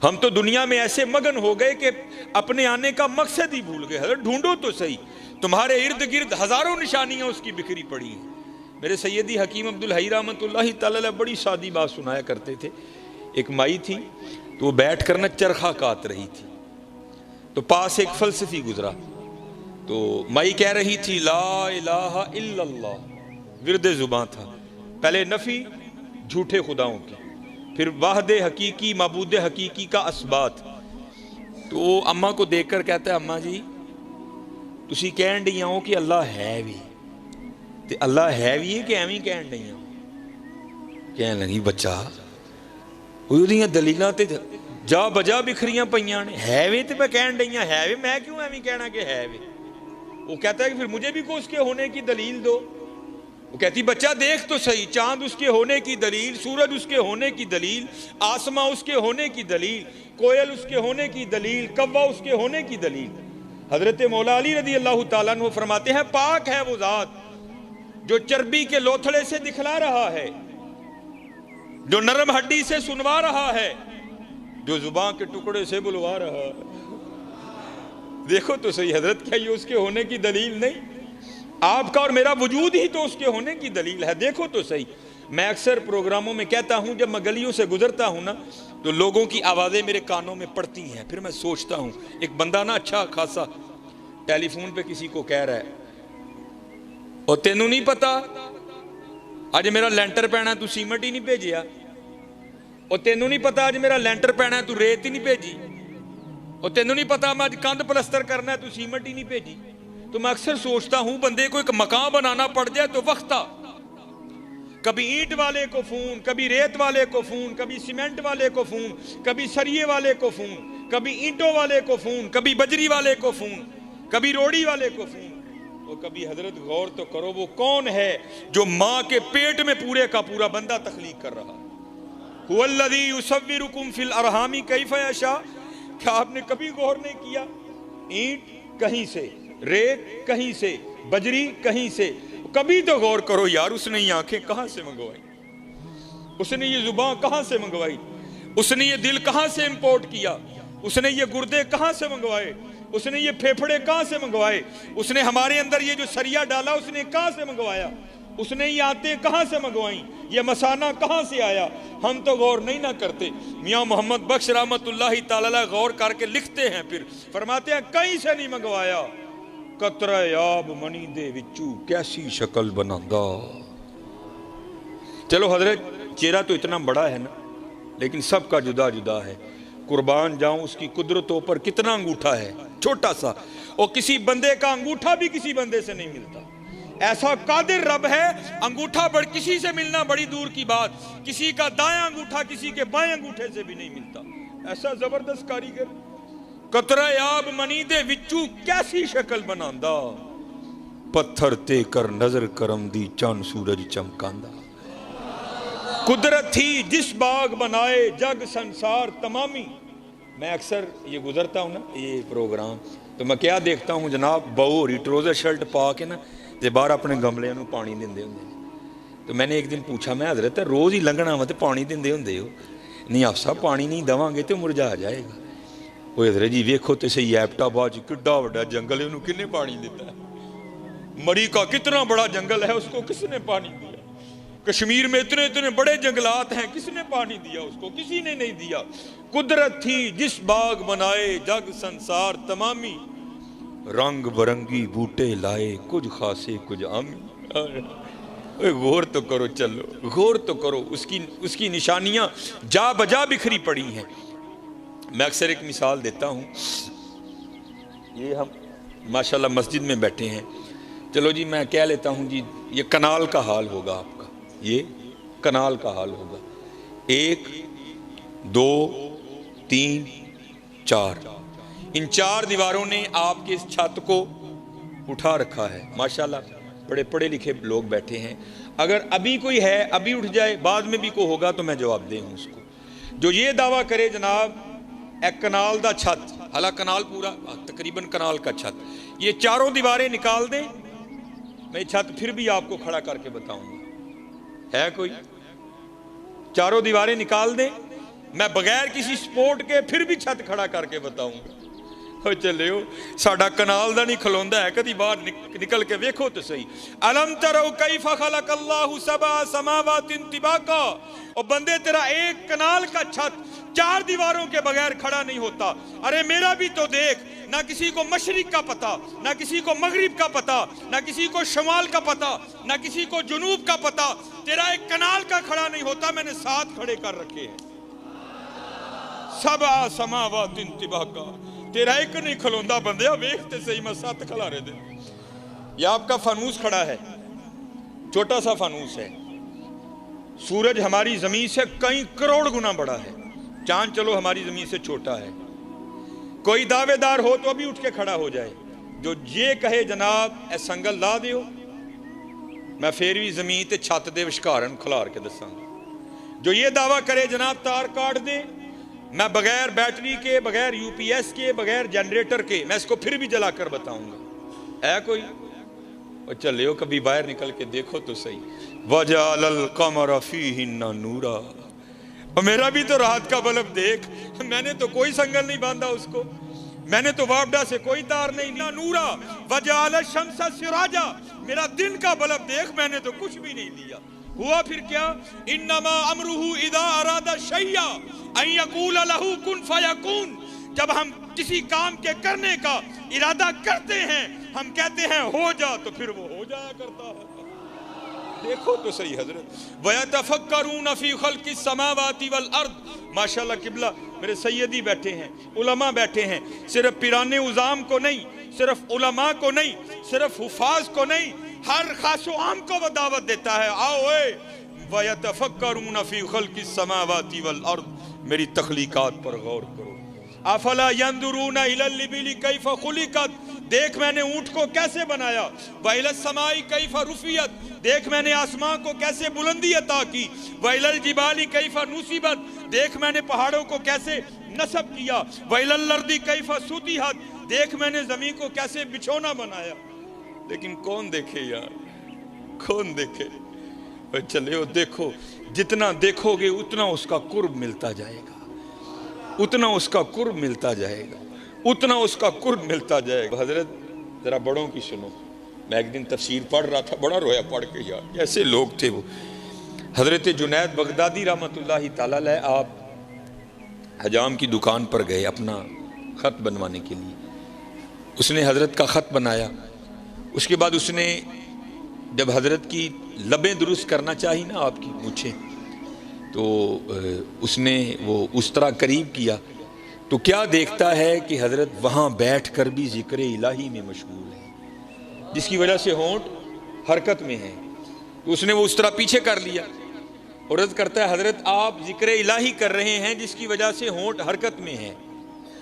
ہم تو دنیا میں ایسے مگن ہو گئے کہ اپنے آنے کا مقصد ہی بھول گئے. حضرت ڈھونڈو تو صحیح, تمہارے ارد گرد ہزاروں نشانیاں اس کی بکھری پڑی ہیں. میرے سیدی حکیم عبدالحی رحمۃ اللہ تعالی علیہ بڑی سادی بات سنایا کرتے تھے. ایک مائی تھی تو وہ بیٹھ کر نہ چرخہ کاٹ رہی تھی, تو پاس ایک فلسفی گزرا, تو مائی کہہ رہی تھی لا الہ الا اللہ, ورد زباں تھا. پہلے نفی جھوٹے خداؤں کی, پھر واحد حقیقی معبود حقیقی کا اثبات. تو وہ اماں کو دیکھ کر کہتا ہے اماں جی تسی کہن ڈیاں ہو کہ اللہ ہے بھی, تے اللہ ہے بھی ہے کہ ایویں کہن ڈیاں ہو. کہنے لگی بچہ وہ دلیلاں تے جا بجا بکھریاں پئیاں نے, ہے وے تے میں کہن ڈیاں ہے وے, میں کیوں ایویں کہنا کہ ہے وے. وہ کہتا ہے کہ پھر مجھے بھی کوئی اس کے ہونے کی دلیل دو. وہ کہتی بچہ دیکھ تو صحیح, چاند اس کے ہونے کی دلیل, سورج اس کے ہونے کی دلیل, آسماں اس کے ہونے کی دلیل, کوئل اس کے ہونے کی دلیل, کوا اس کے ہونے کی دلیل. حضرت مولا علی رضی اللہ تعالیٰ عنہ فرماتے ہیں پاک ہے وہ ذات جو چربی کے لوتھڑے سے دکھلا رہا ہے, جو نرم ہڈی سے سنوا رہا ہے, جو زبان کے ٹکڑے سے بلوا رہا ہے. دیکھو تو صحیح حضرت, کیا یہ اس کے ہونے کی دلیل نہیں؟ آپ کا اور میرا وجود ہی تو اس کے ہونے کی دلیل ہے. دیکھو تو صحیح. میں اکثر پروگراموں میں کہتا ہوں جب میں گلیوں سے گزرتا ہوں نا تو لوگوں کی آوازیں میرے کانوں میں پڑتی ہیں, پھر میں سوچتا ہوں ایک بندہ نا اچھا خاصا ٹیلی فون پہ کسی کو کہہ رہا ہے اور تینوں نہیں پتا اج میرا لینٹر پینا تو سیمنٹ ہی نہیں بھیجیا, اور تینوں نہیں پتا اج میرا لینٹر پینا تو ریت ہی نہیں بھیجی, اور تینوں نہیں پتا میں اج کندھ پلسٹر کرنا ہے تو سیمنٹ ہی نہیں بھیجی. تو میں اکثر سوچتا ہوں بندے کو ایک مکان بنانا پڑ جائے تو وقت تھا, کبھی اینٹ والے کو فون, کبھی ریت والے کو فون, کبھی سیمنٹ والے کو فون, کبھی سریے والے کو فون, کبھی اینٹوں والے کو فون, کبھی بجری والے کو فون, کبھی روڑی والے کو فون. اور کبھی حضرت غور تو کرو وہ کون ہے جو ماں کے پیٹ میں پورے کا پورا بندہ تخلیق کر رہا. هو الذی یصورکم فی الارحام کیف یشاء. کیا آپ نے کبھی غور نہیں کیا؟ اینٹ کہیں سے, ریت کہیں سے, بجری کہیں سے. کبھی تو غور کرو یار, اس نے یہ آنکھیں کہاں سے منگوائی, اس نے یہ زبان کہاں سے منگوائی, اس نے یہ دل کہاں سے امپورٹ کیا, اس نے یہ گردے کہاں سے منگوائے, اس نے یہ پھیپھڑے کہاں سے منگوائے, اس نے ہمارے اندر یہ جو سریا ڈالا اس نے کہاں سے منگوایا, اس نے یہ آتیں کہاں سے منگوائیں, یہ مسانہ کہاں سے آیا. ہم تو غور نہیں نہ کرتے. میاں محمد بخش رحمت اللہ تعالی غور کر کے لکھتے ہیں, پھر فرماتے ہیں کہیں سے نہیں منگوایا. قطرہ آب منی دے وچو کیسی شکل بناندا. چلو حضرت چہرہ تو اتنا بڑا ہے نا, لیکن سب کا جدا جدا ہے. قربان جاؤں اس کی قدرتوں پر کتنا انگوٹھا ہے, چھوٹا سا, اور کسی بندے کا انگوٹھا بھی کسی بندے سے نہیں ملتا. ایسا قادر رب ہے, انگوٹھا بڑھ کسی سے ملنا بڑی دور کی بات, کسی کا دائیں انگوٹھا کسی کے بائیں انگوٹھے سے بھی نہیں ملتا. ایسا زبردست کاریگر. قطرہ آب منی دے وچو کیسی شکل بناندا, پتھر تے کر نظر کرم دی چاند سورج چمکاندا. قدرت تھی جس باغ بنائے جگ سنسار تمامی. میں اکثر یہ گزرتا ہوں نا یہ پروگرام تو میں کیا دیکھتا ہوں جناب, بہو ہو رہی ٹروزر شرٹ پا کے نا تے باہر اپنے گملے نو پانی دیندے ہوندے. تو میں نے ایک دن پوچھا, میں حضرت روز ہی لنگنا وا تے پانی دیندے ہوندے ہو؟ نہیں آپ صاحب پانی نہیں دواں گے تو مرجھا جائے گا. وہ حضرت جی ویکھو تے صحیح ایپٹا باج کڈا بڑا جنگل ہے, انہوں کنے پانی دیتا ہے؟ مری کا کتنا بڑا جنگل ہے, اس کو کس نے پانی دیا؟ کشمیر میں اتنے اتنے بڑے جنگلات ہیں, کس نے پانی دیا اس کو؟ کسی نے نہیں دیا. قدرت تھی جس باغ بنائے جگ سنسار تمامی, رنگ برنگی بوٹے لائے کچھ خاصے کچھ عامی. غور تو کرو, چلو غور تو کرو, اس کی نشانیاں جا بجا بکھری پڑی ہیں. میں اکثر ایک مثال دیتا ہوں. یہ ہم ماشاءاللہ مسجد میں بیٹھے ہیں, چلو جی میں کہہ لیتا ہوں جی یہ کنال کا حال ہوگا آپ کا, یہ کنال کا حال ہوگا. 1 2 3 4, ان 4 دیواروں نے آپ کے اس چھت کو اٹھا رکھا ہے. ماشاءاللہ بڑے پڑھے لکھے لوگ بیٹھے ہیں. اگر ابھی کوئی ہے ابھی اٹھ جائے, بعد میں بھی کوئی ہوگا تو میں جواب دے ہوں اس کو, جو یہ دعویٰ کرے جناب ایک کنال دا چھت, حالانکہ کنال پورا تقریباً کنال کا چھت, یہ 4 دیواریں نکال دیں, میں چھت پھر بھی آپ کو کھڑا کر کے بتاؤں گا. ہے کوئی؟ 4 دیواریں نکال دیں, میں بغیر کسی سپورٹ کے پھر بھی چھت کھڑا کر کے بتاؤں گا. چلو ساڈا کنال دا نہیں کھلوندا ہے, کدی باہر نکل کے ویکھو تو صحیح. الم تروا کیف خلق اللہ سبع سماوات طباقا. اور بندے تیرا ایک کنال کا چھت 4 دیواروں کے بغیر کھڑا نہیں ہوتا. ارے میرا بھی تو دیکھ, نہ کسی کو مشرق کا پتہ, نہ کسی کو مغرب کا پتہ, نہ کسی کو شمال کا پتہ, نہ کسی کو جنوب کا پتہ. تیرا ایک کنال کا کھڑا نہیں ہوتا, میں نے 7 کھڑے کر رکھے ہیں. سبع سماوات طباقا. تیرا ایک نہیں کھلوندا بندیا, ویکھتے صحیح میں 7 کھلا رہے دے. یہ آپ کا فانوس کھڑا ہے, چھوٹا سا فانوس ہے. سورج ہماری زمین سے کئی کروڑ گنا بڑا ہے. چاند چلو ہماری زمین سے چھوٹا ہے. کوئی دعوے دار ہو تو ابھی اٹھ کے کھڑا ہو جائے جو یہ کہے جناب اے سنگل لا دیو, میں پھر بھی زمین تے چھت دے وشکارن کھلار کے دساں گا. جو یہ دعویٰ کرے جناب تار کاٹ دے, میں بغیر بیٹری کے, بغیر یو پی ایس کے, بغیر جنریٹر کے میں اس کو پھر بھی جلا کر بتاؤں گا. ہے کوئی؟ اور چلے کبھی باہر نکل کے دیکھو تو صحیح. وَجَعَلَ الْقَمَرَ فِيهِنَّ نُورًا. اور میرا بھی تو رات کا بلب دیکھ, میں نے تو کوئی سنگل نہیں باندھا اس کو, میں نے تو وابڈا سے کوئی تار نہیں لیا. نورا وَجَعَلَ الشَّمْسَ سِرَاجًا. میرا دن کا بلب دیکھ, میں نے تو کچھ بھی نہیں لیا. ہوا پھر کیا؟ انما امرہ اذا اراد شیئا ان یقول لہ کن فیکون. جب ہم کسی کام کے کرنے کا ارادہ کرتے ہیں, ہم کہتے ہیں ہو جا, تو پھر وہ ہو جایا کرتا ہے. دیکھو تو صحیح حضرت. وَيَتَفَكَّرُونَ فِي خَلْقِ السَّمَاوَاتِ وَالْأَرْضِ. ماشاءاللہ قبلہ میرے سیدی بیٹھے ہیں, علماء بیٹھے ہیں, صرف پیران عظام کو نہیں, صرف علماء کو نہیں, صرف حفاظ کو نہیں, ہر خاص و عام کو وہ دعوت دیتا ہے. آؤ اے وَيَتَفَكَّرُونَ فِي خَلْقِ السَّمَاوَاتِ وَالْأَرْضِ. میری تخلیقات پر غور کرو. افلا ينظرون الى الابل كيف خلقت. دیکھ میں نے اونٹ کو کیسے بنایا. والى السماء كيف رفعت. دیکھ میں نے آسمان کو کیسے بلندی عطا کی. والى الجبال كيف نصبت. دیکھ میں نے پہاڑوں کو کیسے نصب کیا. والى الارض كيف سطحت. دیکھ میں نے زمین کو کیسے بچھونا بنایا. لیکن کون دیکھے یار, کون دیکھے. چلے دیکھو, جتنا دیکھو گے اتنا اس کا قرب ملتا جائے گا, اتنا اس کا قرب ملتا جائے گا, اتنا اس کا قرب ملتا جائے گا. حضرت ذرا بڑوں کی سنو. میں ایک دن تفسیر پڑھ رہا تھا, بڑا رویا پڑھ کے یار, ایسے لوگ تھے وہ. حضرت جنید بغدادی رحمۃ اللہ تعالیٰ علیہ آپ حجام کی دکان پر گئے اپنا خط بنوانے کے لیے. اس نے حضرت کا خط بنایا. اس کے بعد اس نے جب حضرت کی لبیں درست کرنا چاہی نا, آپ کی مونچھیں, تو اس نے وہ اس طرح قریب کیا تو کیا دیکھتا ہے کہ حضرت وہاں بیٹھ کر بھی ذکر الہی میں مشغول ہے, جس کی وجہ سے ہونٹ حرکت میں ہے. تو اس نے وہ اس طرح پیچھے کر لیا اور عرض کرتا ہے حضرت آپ ذکر الہی کر رہے ہیں جس کی وجہ سے ہونٹ حرکت میں ہے.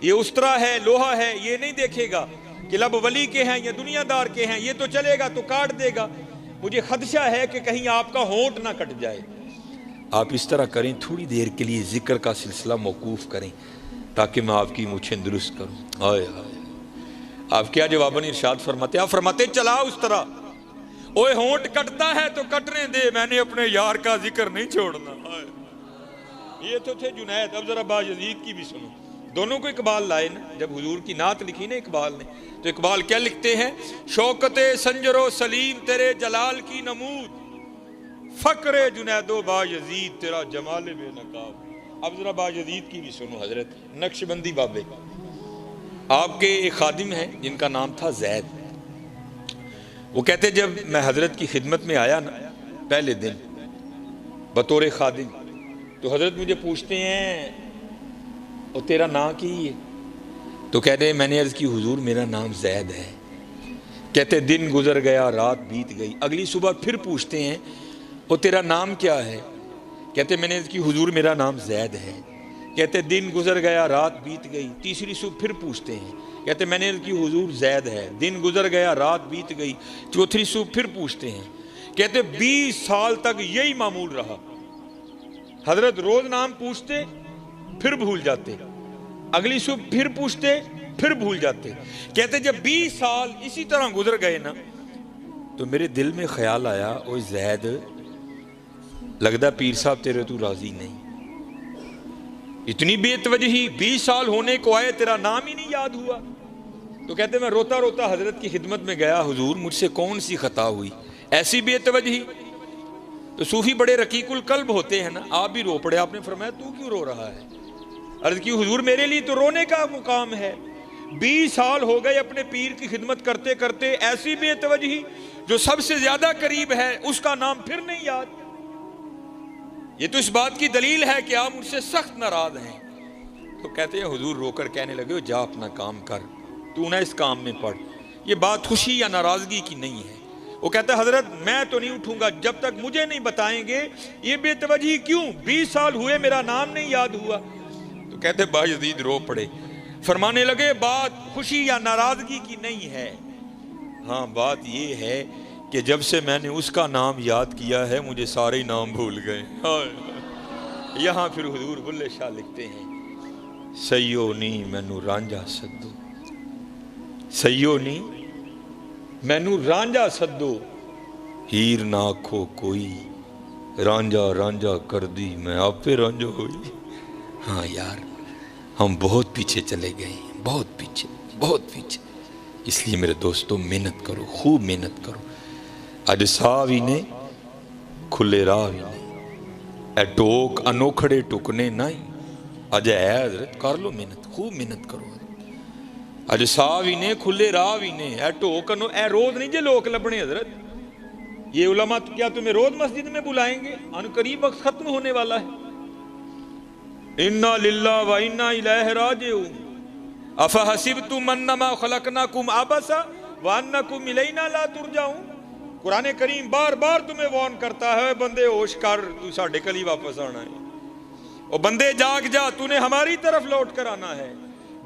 یہ اس طرح ہے, لوہا ہے, یہ نہیں دیکھے گا کہ لب ولی کے ہیں یا دنیا دار کے ہیں, یہ تو چلے گا تو کاٹ دے گا. مجھے خدشہ ہے کہ کہیں آپ کا ہونٹ نہ کٹ جائے. آپ اس طرح کریں, تھوڑی دیر کے لیے ذکر کا سلسلہ موقوف کریں تاکہ میں آپ کی مونچھیں درست کروں. آئے آئے, آپ کیا جواباً ارشاد فرماتے ہیں؟ آپ فرماتے چلا اس طرح. اوے ہونٹ کٹتا ہے تو کٹنے دے, میں نے اپنے یار کا ذکر نہیں چھوڑنا. یہ تو تھے جنید. اب ذرا باجزید کی بھی سنو. دونوں کو اقبال لائے نا, جب حضور کی نعت لکھی نا اقبال نے, تو اقبال کیا لکھتے ہیں؟ شوکت سنجر و سلیم تیرے جلال کی نمود, فقر جنید و باجزید تیرا جمال بے نقاب. اب ذرا باجزید کی بھی سنو. حضرت نقشبندی بابے, آپ کے ایک خادم ہیں جن کا نام تھا زید. وہ کہتے جب میں حضرت کی خدمت میں آیا نا پہلے دن بطور خادم, تو حضرت مجھے پوچھتے ہیں اور تیرا نام کی ہے؟ تو کہتے ہیں میں نے عرض کی حضور میرا نام زید ہے. کہتے دن گزر گیا رات بیت گئی. اگلی صبح پھر پوچھتے ہیں اور تیرا نام کیا ہے؟ کہتے میں نے عرض کی حضور میرا نام زید ہے. کہتے دن گزر گیا رات بیت گئی. تیسری صبح پھر پوچھتے ہیں, کہتے میں نے عرض کی حضور زید ہے. دن گزر گیا رات بیت گئی. چوتھی صبح پھر پوچھتے ہیں, کہتے 20 سال تک یہی معمول رہا. حضرت روز نام پوچھتے پھر بھول جاتے, اگلی صبح پھر پوچھتے پھر بھول جاتے. کہتے جب 20 سال اسی طرح گزر گئے نا, تو میرے دل میں خیال آیا اوہ زید لگدا پیر صاحب تیرے تو راضی نہیں. اتنی بے توجہی، 20 سال ہونے کو آئے تیرا نام ہی نہیں یاد ہوا۔ تو کہتے میں روتا روتا حضرت کی خدمت میں گیا، حضور مجھ سے کون سی خطا ہوئی، ایسی بے توجہی۔ تو صوفی بڑے رقیق القلب ہوتے ہیں نا، آپ بھی رو پڑے۔ آپ نے فرمایا تو کیوں رو رہا ہے؟ عرض کی حضور میرے لیے تو رونے کا مقام ہے، 20 سال ہو گئے اپنے پیر کی خدمت کرتے کرتے، ایسی بے توجہی، جو سب سے زیادہ قریب ہے اس کا نام پھر نہیں یاد۔ یہ تو اس بات کی دلیل ہے کہ آپ مجھ سے سخت ناراض ہیں۔ تو کہتے ہیں حضور رو کر کہنے لگے جا اپنا کام کر، تو نہ اس کام میں پڑ، یہ بات خوشی یا ناراضگی کی نہیں ہے۔ وہ کہتا ہے حضرت میں تو نہیں اٹھوں گا جب تک مجھے نہیں بتائیں گے یہ بے توجہی کیوں، 20 سال ہوئے میرا نام نہیں یاد ہوا۔ تو کہتے بایزید رو پڑے، فرمانے لگے بات خوشی یا ناراضگی کی نہیں ہے، ہاں بات یہ ہے کہ جب سے میں نے اس کا نام یاد کیا ہے مجھے سارے نام بھول گئے۔ یہاں پھر حضور بلے شاہ لکھتے ہیں سیو نی مینو رانجھا سدو، سیو نی مینو رانجھا سدو، ہیر نہ آکھو کوئی، رانجھا رانجھا کر دی میں آپ پہ رانجھا ہوئی۔ ہاں یار ہم بہت پیچھے چلے گئے ہیں، بہت پیچھے، بہت پیچھے۔ اس لیے میرے دوستو محنت کرو، خوب محنت کرو۔ اج ساوی نے کھلے راہ بھی نہیں، اے ٹوک انوکھڑے ٹکنے نہیں، اج اے حضرت کر لو محنت، خوب محنت کرو۔ اج ساوی نے کھلے راہ بھی نے، اے ٹوک اے روز نہیں جے لوگ لبنے حضرت، یہ علماء کیا تمہیں روز مسجد میں بلائیں گے؟ ان قریب وقت ختم ہونے والا ہے۔ انا للہ و انا الیہ راجعون، افحسبتم انما خلقناکم عبثا وانکم الینا لا ترجعون۔ قرآن کریم بار بار تمہیں وارن کرتا ہے بندے ہوش کر، تو ساڈے کل ہی واپس آنا ہے، اور بندے جاگ جا، تو نے ہماری طرف لوٹ کر آنا ہے،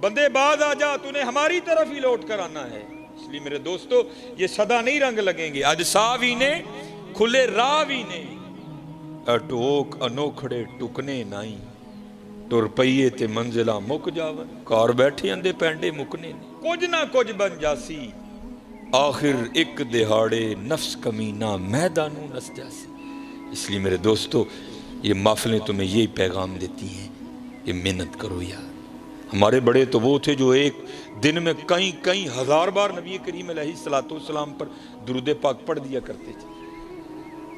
بندے باز آ جا، تو نے ہماری طرف ہی لوٹ کر آنا ہے۔ اس لیے میرے دوستو یہ صدا نہیں رنگ لگیں گے، اج ساوی نے کھلے راہ بھی نے، اٹوک انوکھڑے ٹکنے نہیں، ٹر پئیے تے منزلہ مک جاون، کار بیٹھے اندے پینڈے مکنے نہیں، کچھ نہ کچھ بن جاسی، آخر ایک دہاڑے نفس کمینہ میدانوں نس جاسی۔ اس لیے میرے دوستو یہ محفلیں تمہیں یہی پیغام دیتی ہیں کہ محنت کرو یار۔ ہمارے بڑے تو وہ تھے جو ایک دن میں کئی ہزار بار نبی کریم علیہ السلام پر درود پاک پڑھ دیا کرتے تھے۔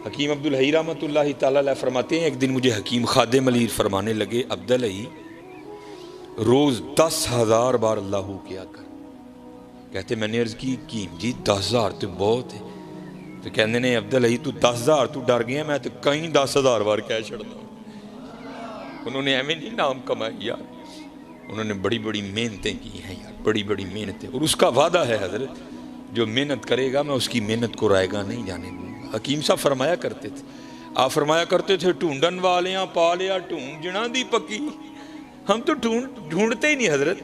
حکیم عبدالحی رحمۃ اللہ تعالیٰ علیہ فرماتے ہیں ایک دن مجھے حکیم خادم علی فرمانے لگے عبدالحی روز 10,000 بار اللہ کیا کر۔ کہتے میں نے عرض کی جی 10,000 تو بہت ہے۔ تو کہنے نے عبدالحی تو 10,000 تو ڈر گیا، میں تو کہیں 10,000 بار کہہ چھڑنا۔ انہوں نے ایویں نہیں نام کمائی یار، انہوں نے بڑی بڑی محنتیں کی ہیں یار، بڑی بڑی محنتیں، اور اس کا وعدہ ہے حضرت جو محنت کرے گا میں اس کی محنت کو رائے گا نہیں جانے دوں گا۔ حکیم صاحب فرمایا کرتے تھے، آپ فرمایا کرتے تھے ڈھونڈن والیاں پا لیا ڈھونڈ جنا دی پکی، ہم تو ڈھونڈتے ہی نہیں حضرت،